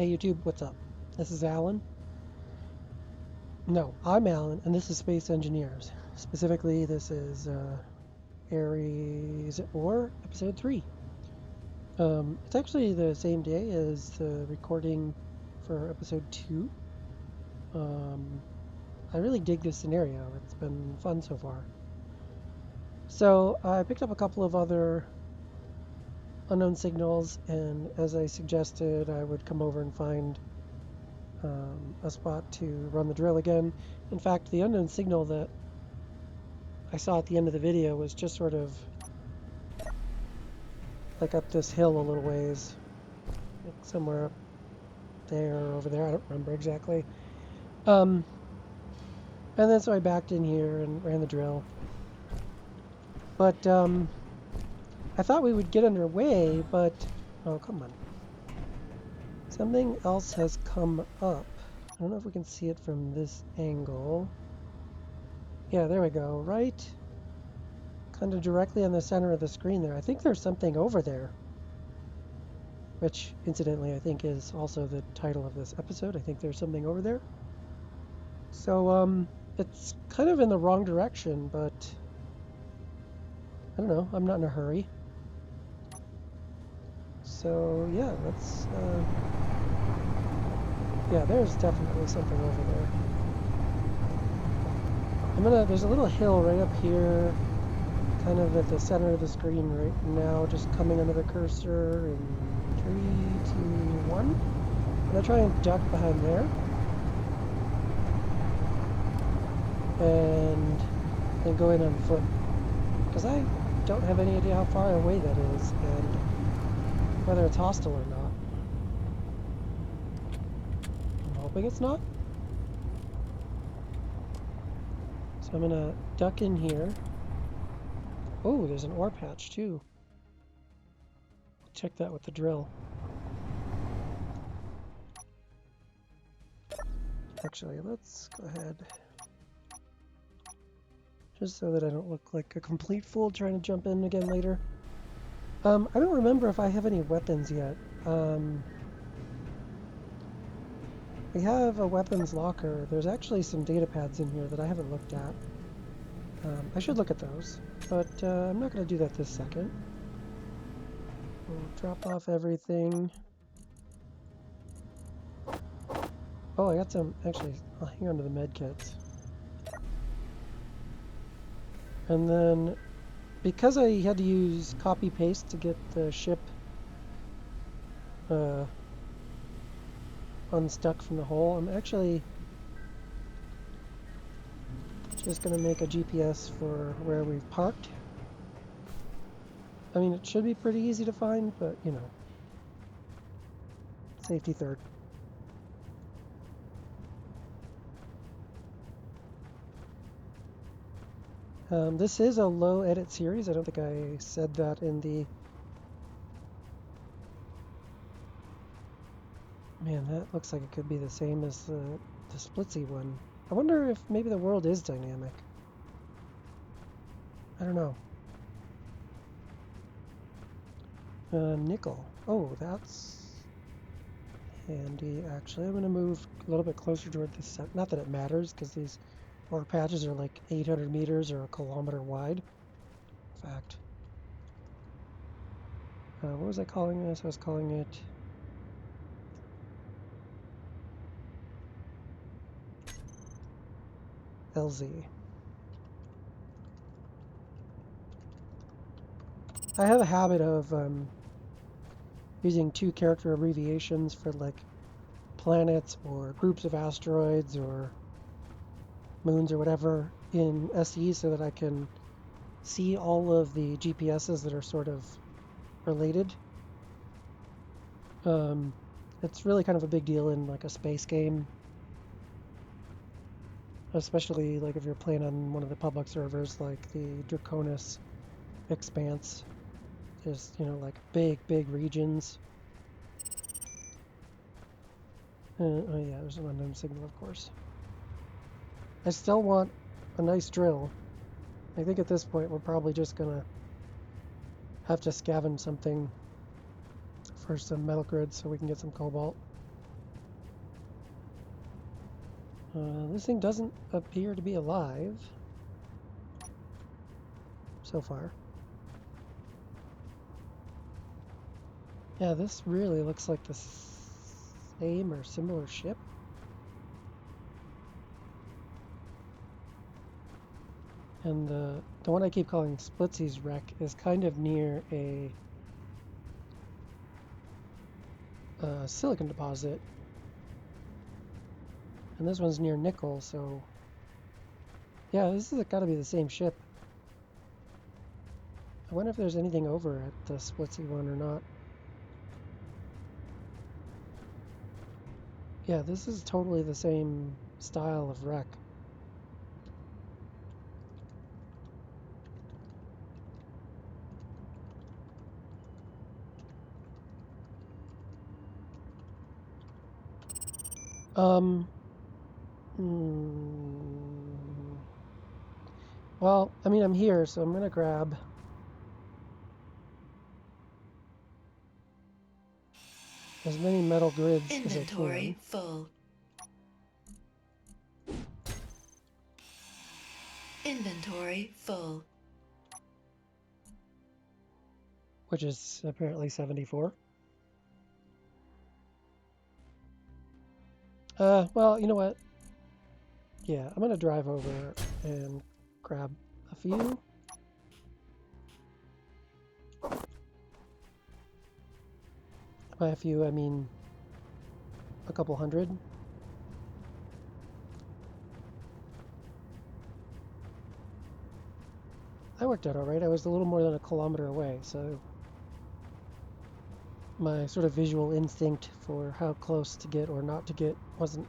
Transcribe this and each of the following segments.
Hey YouTube, what's up? This is Alan. No, I'm Alan, and this is Space Engineers. Specifically, this is Aries Or Episode 3. It's actually the same day as the recording for Episode 2. Um, I really dig this scenario. It's been fun so far. So I picked up a couple of other unknown signals, and as I suggested, I would come over and find a spot to run the drill again. In fact, the unknown signal that I saw at the end of the video was just sort of like up this hill a little ways, like somewhere up there or over there. I don't remember exactly. And then so I backed in here and ran the drill. But I thought we would get underway, but oh, come on. Something else has come up. I don't know if we can see it from this angle. Yeah, there we go. Right kind of directly on the center of the screen there. I think there's something over there. Which, incidentally, I think is also the title of this episode. I think there's something over there. So, it's kind of in the wrong direction, but I don't know. I'm not in a hurry. So, yeah, let's, yeah, there's definitely something over there. There's a little hill right up here, kind of at the center of the screen right now, just coming under the cursor in 3, 2, 1. I'm gonna try and duck behind there. And then go in on foot, because I don't have any idea how far away that is and whether it's hostile or not. I'm hoping it's not. So I'm gonna duck in here. Oh, there's an ore patch too. Check that with the drill. Actually, let's go ahead. Just so that I don't look like a complete fool trying to jump in again later. I don't remember if I have any weapons yet. We have a weapons locker. There's actually some data pads in here that I haven't looked at. I should look at those, but I'm not going to do that this second. We'll drop off everything. Oh, I got some, actually, I'll hang on to the med kits. And then, because I had to use copy-paste to get the ship unstuck from the hole, I'm actually just going to make a GPS for where we've parked. I mean, it should be pretty easy to find, but, you know, safety third. This is a low edit series. I don't think I said that in the... Man, that looks like it could be the same as the Splitsy one. I wonder if maybe the world is dynamic. I don't know. Nickel. Oh, that's handy, actually. I'm going to move a little bit closer toward this set. Not that it matters, because these ore patches are like 800 meters or a kilometer wide. In fact. What was I calling this? I was calling it... LZ. I have a habit of using 2-character abbreviations for like planets or groups of asteroids or moons or whatever in SE so that I can see all of the GPSs that are sort of related. It's really kind of a big deal in like a space game, especially like if you're playing on one of the public servers like the Draconis Expanse. There's, you know, like big regions. Oh yeah, there's an unknown signal, of course. I still want a nice drill. I think at this point we're probably just gonna have to scavenge something for some metal grids so we can get some cobalt. This thing doesn't appear to be alive so far. Yeah, this really looks like the same or similar ship. And the one I keep calling Splitsy's wreck is kind of near a silicon deposit. And this one's near nickel, so yeah, this has got to be the same ship. I wonder if there's anything over at the Splitsy one or not. Yeah, this is totally the same style of wreck. Um, well, I mean, I'm here, so I'm going to grab as many metal grids as I Inventory can. full. Inventory full. Which is apparently 74. Well, you know what? Yeah, I'm going to drive over and grab a few. By a few, I mean a couple hundred. That worked out all right. I was a little more than a kilometer away, so my sort of visual instinct for how close to get or not to get wasn't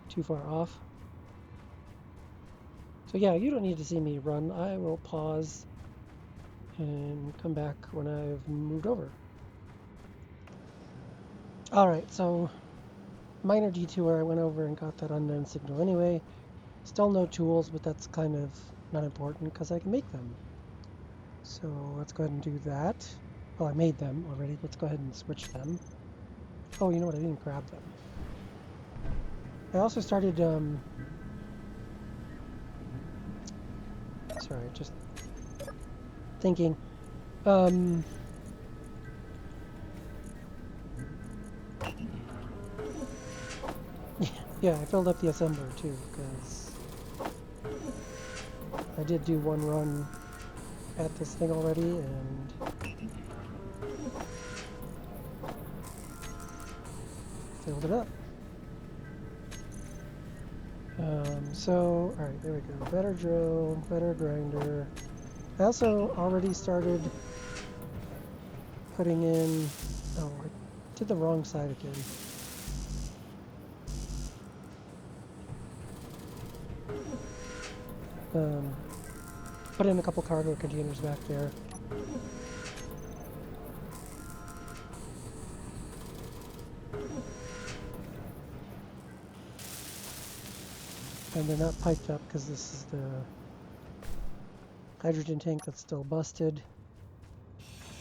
too far off. So yeah, you don't need to see me run. I will pause and come back when I've moved over. All right, so minor detour. I went over and got that unknown signal anyway. Still no tools, but that's kind of not important because I can make them. So let's go ahead and do that. Well, I made them already. Let's go ahead and switch them. Oh, you know what? I didn't grab them. I also started, sorry, just thinking. Yeah, I filled up the assembler too, because I did do one run at this thing already, and filled it up. So, alright, there we go. Better drill, better grinder. I also already started putting in... Oh, I did the wrong side again. Put in a couple cargo containers back there. And they're not piped up because this is the hydrogen tank that's still busted.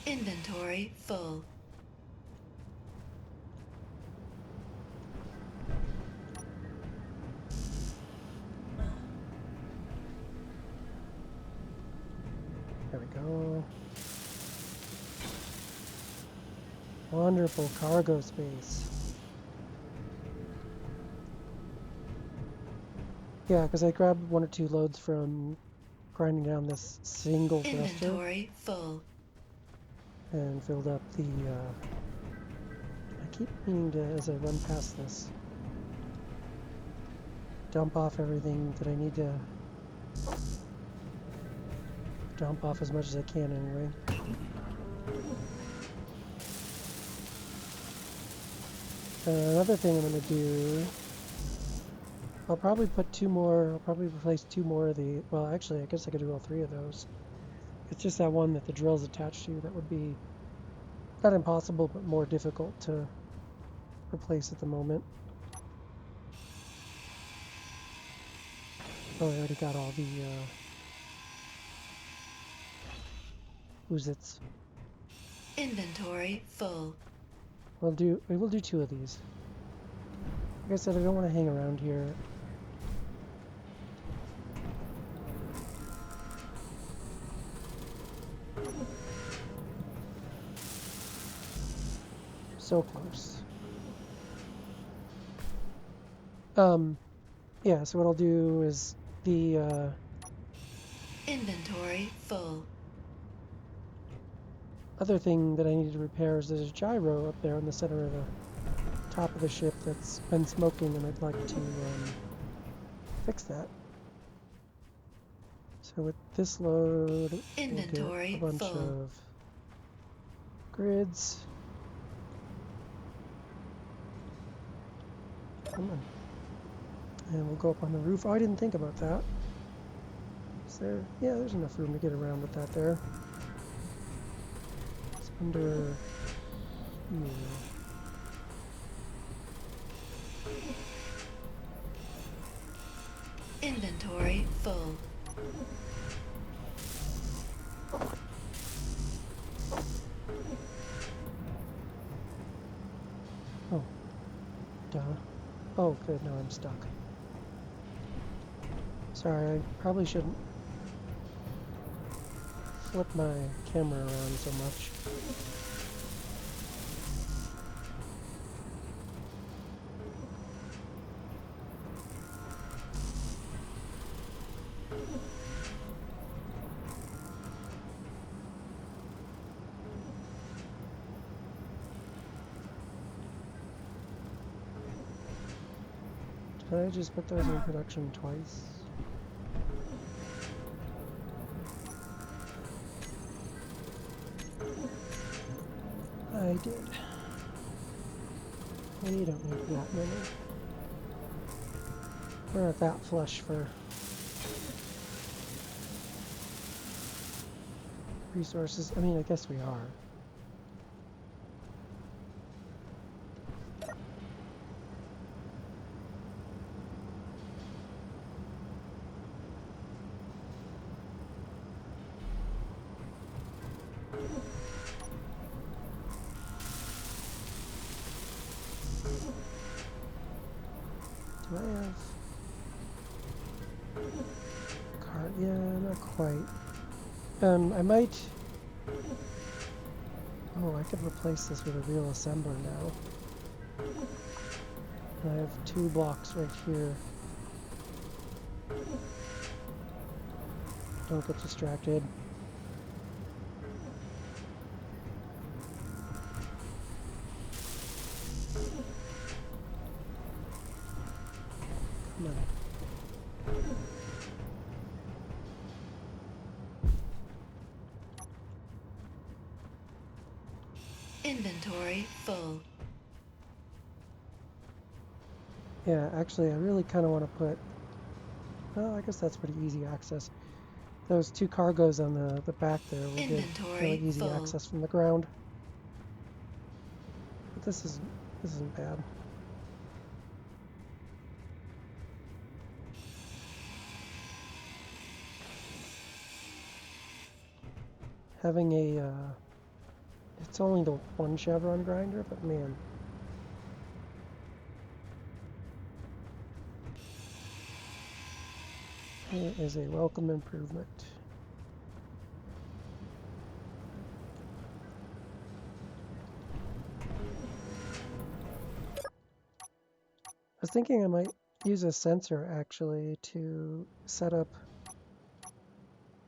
Inventory full. There we go. Wonderful cargo space. Yeah, because I grabbed one or two loads from grinding down this single thruster. Inventory full. And filled up the, I keep meaning to, as I run past this, dump off everything that I need to dump off as much as I can anyway. Another thing I'm going to do, I'll probably replace two more of the, well actually I guess I could do all three of those. It's just that one that the drill's attached to that would be not impossible but more difficult to replace at the moment. Oh, I already got all the Uzits. Inventory full. We will do two of these. Like I said, I don't want to hang around here. So close. Yeah, so what I'll do is the Inventory full. other thing that I need to repair is there's a gyro up there in the center of the top of the ship that's been smoking, and I'd like to fix that. So with this load, we'll get a Inventory bunch full. of grids. Come on. And we'll go up on the roof. Oh, I didn't think about that. Is there? Yeah, there's enough room to get around with that there. It's under here. Inventory full. Oh, duh. Oh, good. Now I'm stuck. Sorry, I probably shouldn't flip my camera around so much. Did I just put those in production twice? I did. We don't need that many. We're not that flush for resources. I mean, I guess we are. Do I have cart? Yeah, not quite. I might. Oh, I could replace this with a real assembler now. And I have 2 blocks right here. Don't get distracted. Come on. Inventory full. Yeah, actually, I really kind of want to put. Well, I guess that's pretty easy access. Those 2 cargoes on the back there will give really Inventory easy full. access from the ground. But this isn't bad. Having a it's only the 1 chevron grinder, but man, it is a welcome improvement. I was thinking I might use a sensor actually to set up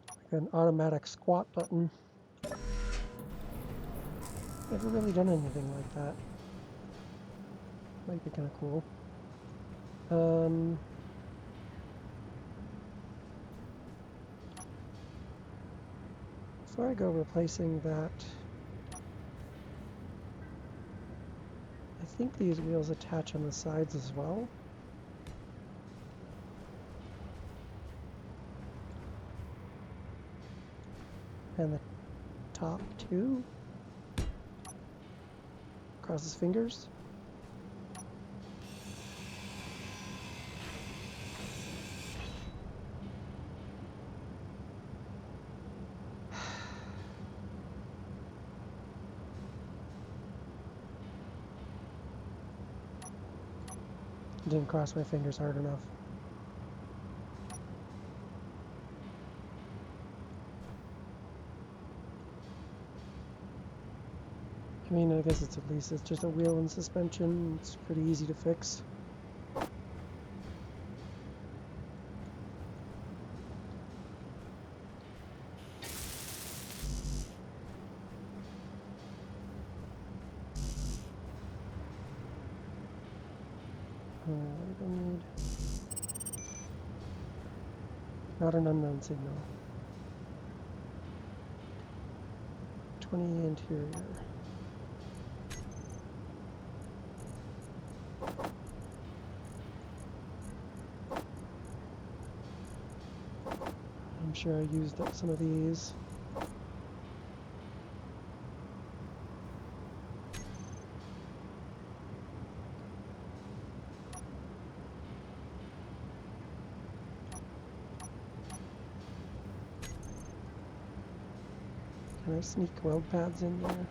like an automatic squat button. Never really done anything like that. Might be kind of cool. Before I go replacing that, I think these wheels attach on the sides as well. And the top too. Cross his fingers. Didn't cross my fingers hard enough. I mean, I guess it's just a wheel and suspension. It's pretty easy to fix. What do I need? Not an unknown signal. 20 interior. I'm sure I used up some of these. Can I sneak weld pads in there?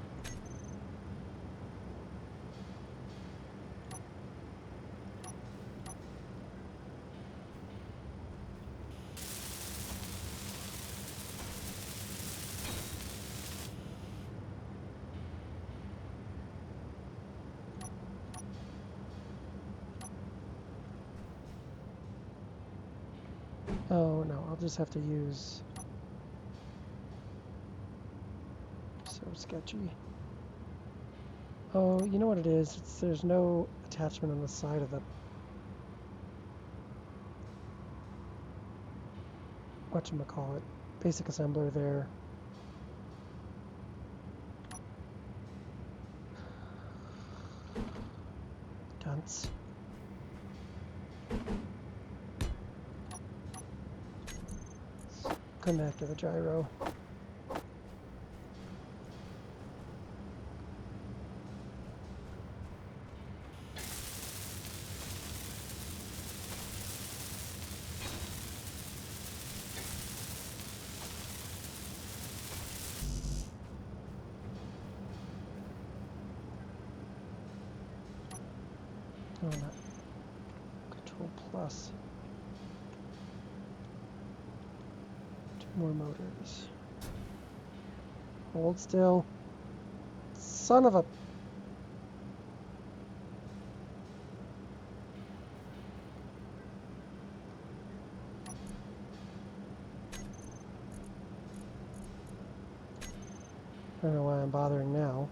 Oh no, I'll just have to use... So sketchy. Oh, you know what it is? There's no attachment on the side of the... Whatchamacallit? Basic assembler there. Dunce. Come back to the gyro. Oh, not Control Plus. 2 more motors. Hold still. Son of a... I don't know why I'm bothering now.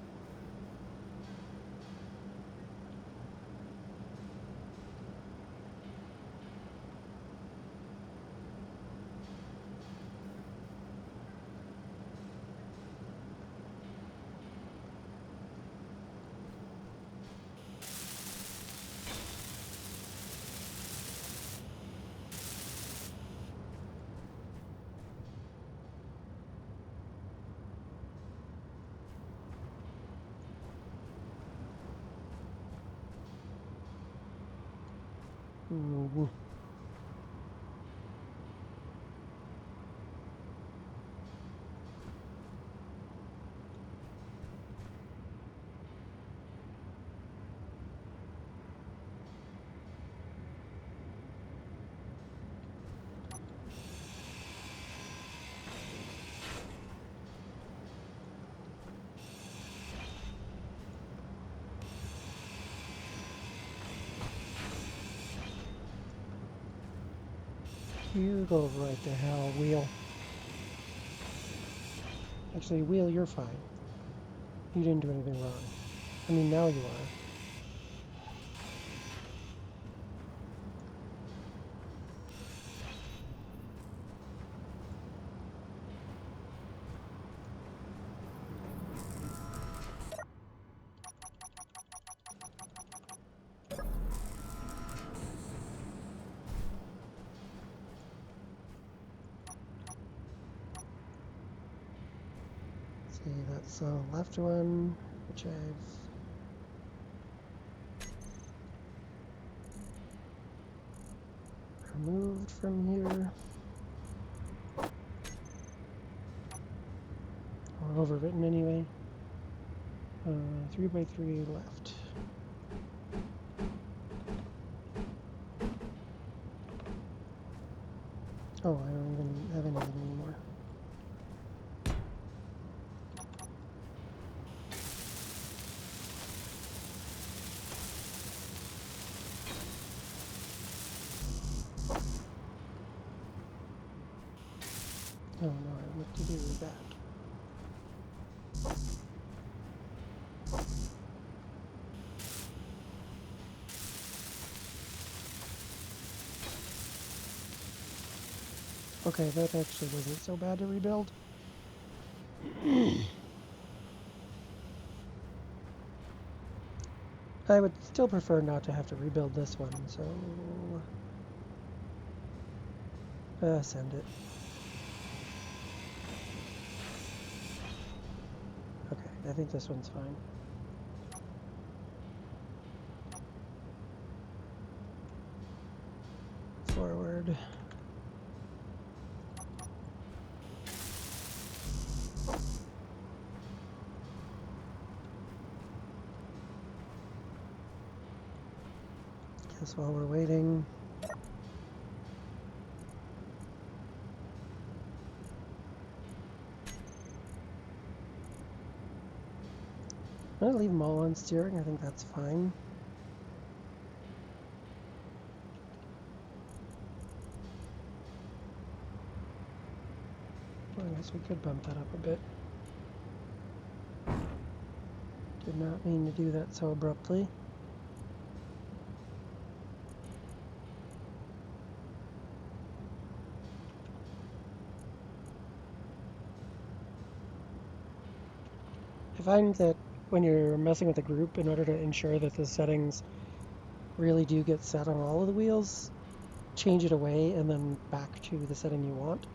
Mm-hmm. You go right to hell, Wheel. Actually, Wheel, you're fine. You didn't do anything wrong. I mean, now you are. See, that's the left one, which I've removed from here. Or overwritten anyway. 3x3 left. Oh, I don't even have anything anymore. Oh no, I have to do that. Okay, that actually wasn't so bad to rebuild. I would still prefer not to have to rebuild this one, so send it. Okay, I think this one's fine. Forward. Guess while we're waiting, I'm gonna leave them all on steering. I think that's fine. Well, I guess we could bump that up a bit. Did not mean to do that so abruptly. I find that when you're messing with a group, in order to ensure that the settings really do get set on all of the wheels, change it away and then back to the setting you want.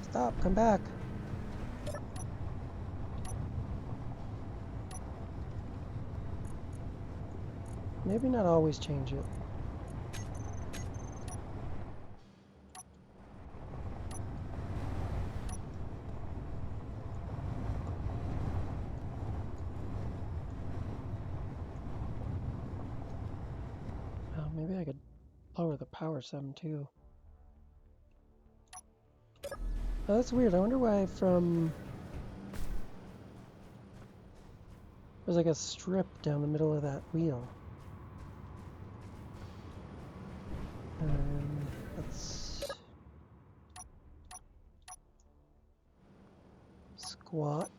Stop, come back. Maybe not always change it. Oh, maybe I could lower the power some too. Oh, that's weird. I wonder why from... There's like a strip down the middle of that wheel. Let's squat.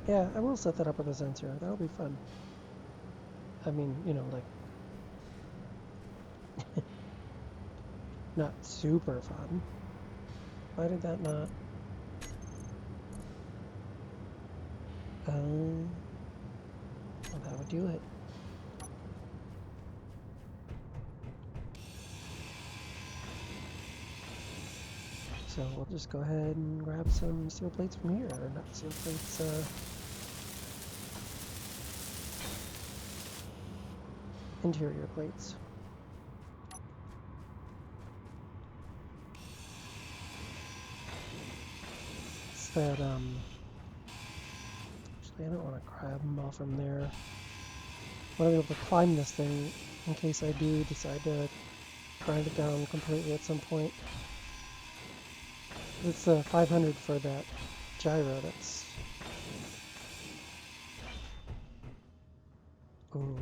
Yeah, I will set that up with a sensor. That'll be fun. I mean, you know, like, not super fun. Why did that not? Well, that would do it. So we'll just go ahead and grab some steel plates from here. Or not steel plates, interior plates. It's that, actually I don't want to grab them all from there. I want to be able to climb this thing in case I do decide to grind it down completely at some point. It's 500 for that gyro. That's... Ooh.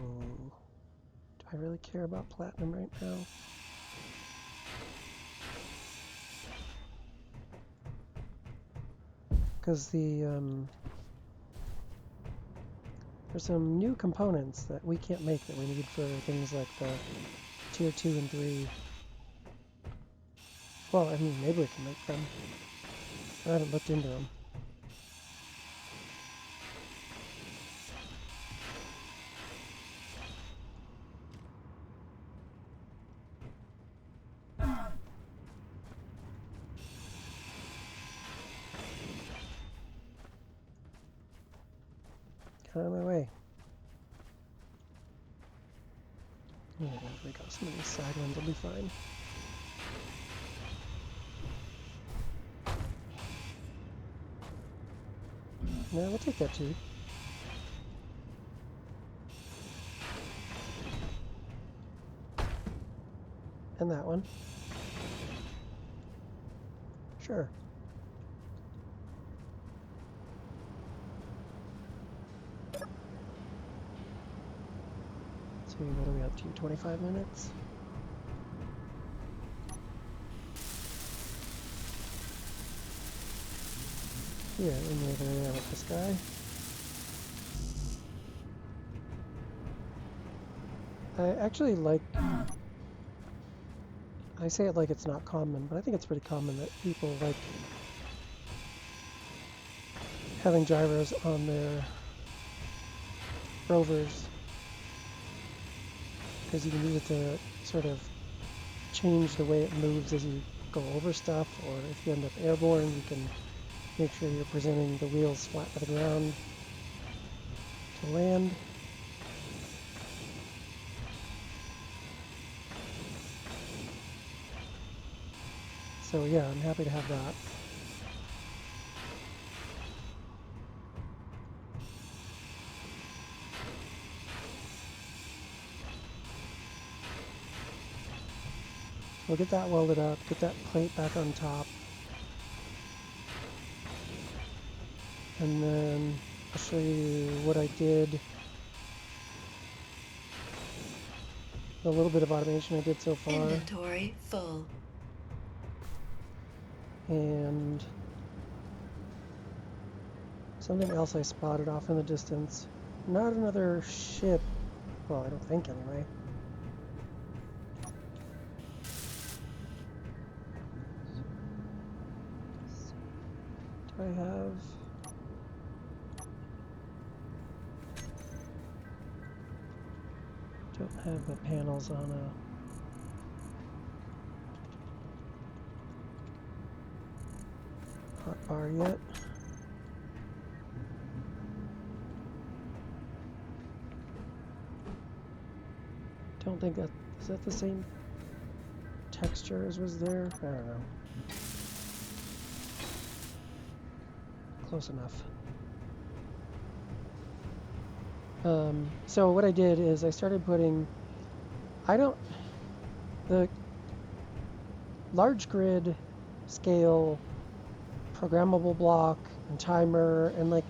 Do I really care about platinum right now? Because there's some new components that we can't make that we need for things like the tier 2 and 3. Well, I mean, maybe we can make them. I haven't looked into them. Get out of my way. Yeah, there we go. Some of these side ones will be fine. No, we'll take that too. And that one. Sure. So what are we up to? 25 minutes? Yeah, in the other area with this guy. I actually like, I say it like it's not common, but I think it's pretty common that people like having gyros on their rovers because you can use it to sort of change the way it moves as you go over stuff, or if you end up airborne, you can make sure you're presenting the wheels flat to the ground to land. So yeah, I'm happy to have that. We'll get that welded up, get that plate back on top, and then I'll show you what I did, the little bit of automation I did so far, Inventory full. and something else I spotted off in the distance. Not another ship, well, I don't think anyway. Do I have... Don't have the panels on a hotbar yet. Don't think that... Is that the same texture as was there? I don't know. Close enough. So what I did is I started putting... The large grid scale programmable block and timer, and like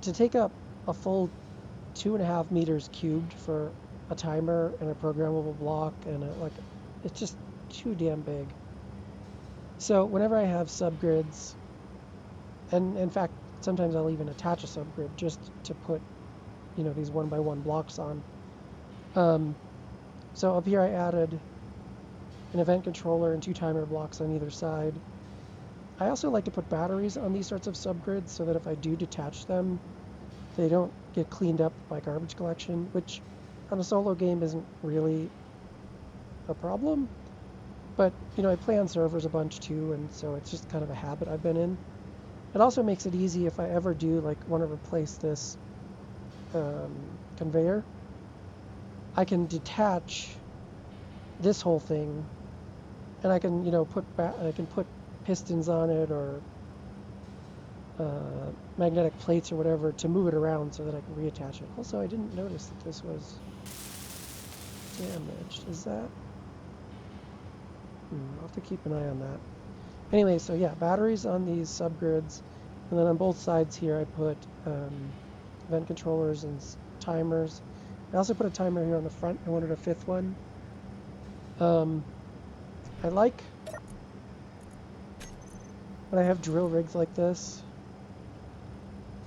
to take up a full 2.5 meters cubed for a timer and a programmable block, and it's just too damn big. So whenever I have subgrids, and in fact sometimes I'll even attach a subgrid just to put these 1x1 blocks on. So up here I added an event controller and 2 timer blocks on either side. I also like to put batteries on these sorts of subgrids so that if I do detach them, they don't get cleaned up by garbage collection, which on a solo game isn't really a problem. But, I play on servers a bunch too, and so it's just kind of a habit I've been in. It also makes it easy if I ever do want to replace this conveyor. I can detach this whole thing, and I can, put pistons on it or magnetic plates or whatever to move it around so that I can reattach it. Also, I didn't notice that this was damaged. Is that? I'll have to keep an eye on that. Anyway, so yeah, batteries on these subgrids, and then on both sides here I put event controllers and timers. I also put a timer here on the front. I wanted a 5th one. I like when I have drill rigs like this,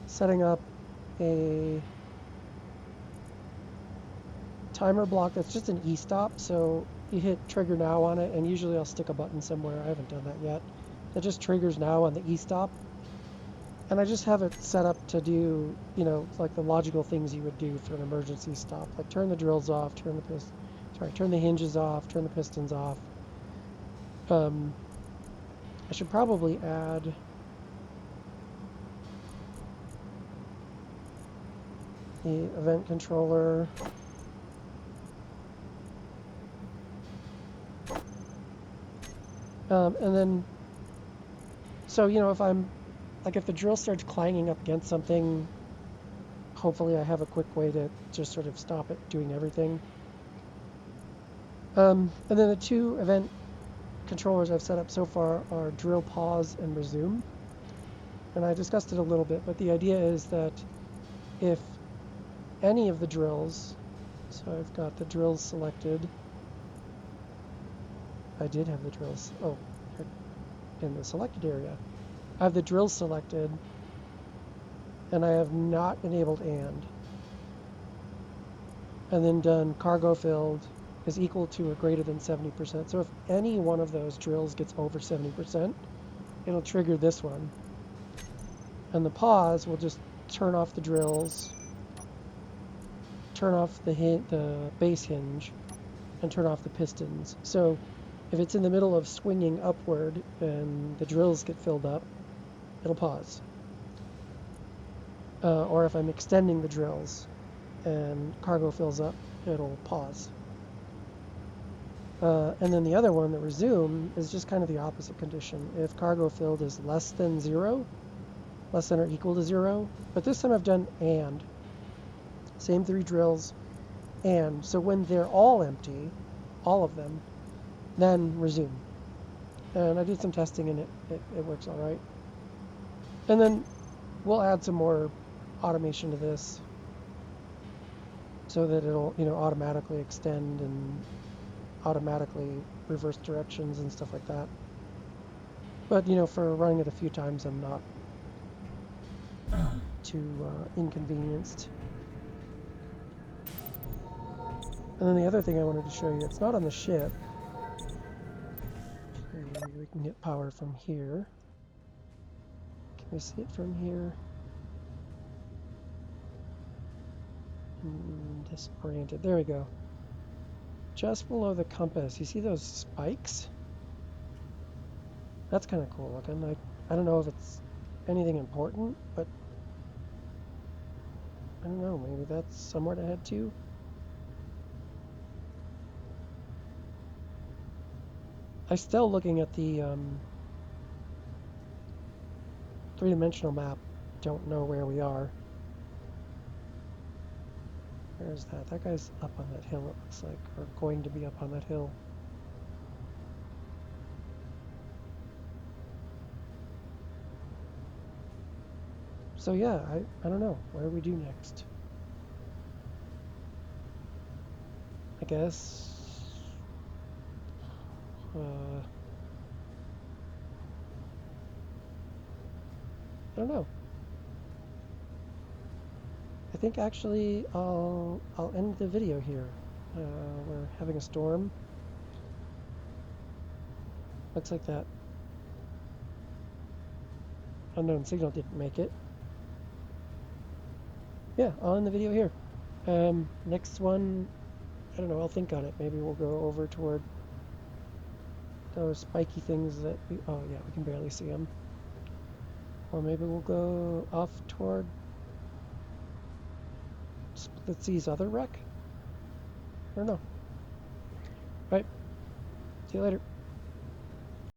setting up a timer block that's just an e-stop, so you hit trigger now on it, and usually I'll stick a button somewhere. I haven't done that yet. That just triggers now on the e-stop, and I just have it set up to do, like the logical things you would do for an emergency stop, like turn the drills off, turn the hinges off, turn the pistons off. I should probably add the event controller. And then, so, if I'm like if the drill starts clanging up against something, hopefully I have a quick way to just sort of stop it doing everything. And then the two event controllers I've set up so far are drill pause and resume. And I discussed it a little bit, but the idea is that if any of the drills, so I've got the drills selected. I did have the drills, oh, in the selected area. I have the drills selected, and I have not enabled and then done cargo filled is equal to or greater than 70%. So if any one of those drills gets over 70%, it'll trigger this one. And the pause will just turn off the drills, turn off the base hinge, and turn off the pistons. So if it's in the middle of swinging upward and the drills get filled up, it'll pause. Or if I'm extending the drills and cargo fills up, it'll pause. And then the other one, the resume, is just kind of the opposite condition. If cargo filled is less than 0, less than or equal to 0, but this time I've done and. Same 3 drills, and. So when they're all empty, all of them, then resume. And I did some testing and it works all right. And then we'll add some more automation to this so that it'll, automatically extend and automatically reverse directions and stuff like that. But, for running it a few times, I'm not too inconvenienced. And then the other thing I wanted to show you, it's not on the ship. We can get power from here. Can we see it from here? Disoriented. There we go. Just below the compass. You see those spikes? That's kind of cool looking. I don't know if it's anything important, but I don't know. Maybe that's somewhere to head to. I'm still looking at the three-dimensional map. Don't know where we are. Where's that? That guy's up on that hill, it looks like, or going to be up on that hill. So yeah, I don't know. What do we do next? I guess... I don't know. I think actually I'll end the video here. We're having a storm. Looks like that unknown signal didn't make it. Yeah, I'll end the video here. Next one, I don't know, I'll think on it. Maybe we'll go over toward those spiky things that oh yeah, we can barely see them. Or maybe we'll go off toward Split Sea's other wreck? I don't know. Right. See you later.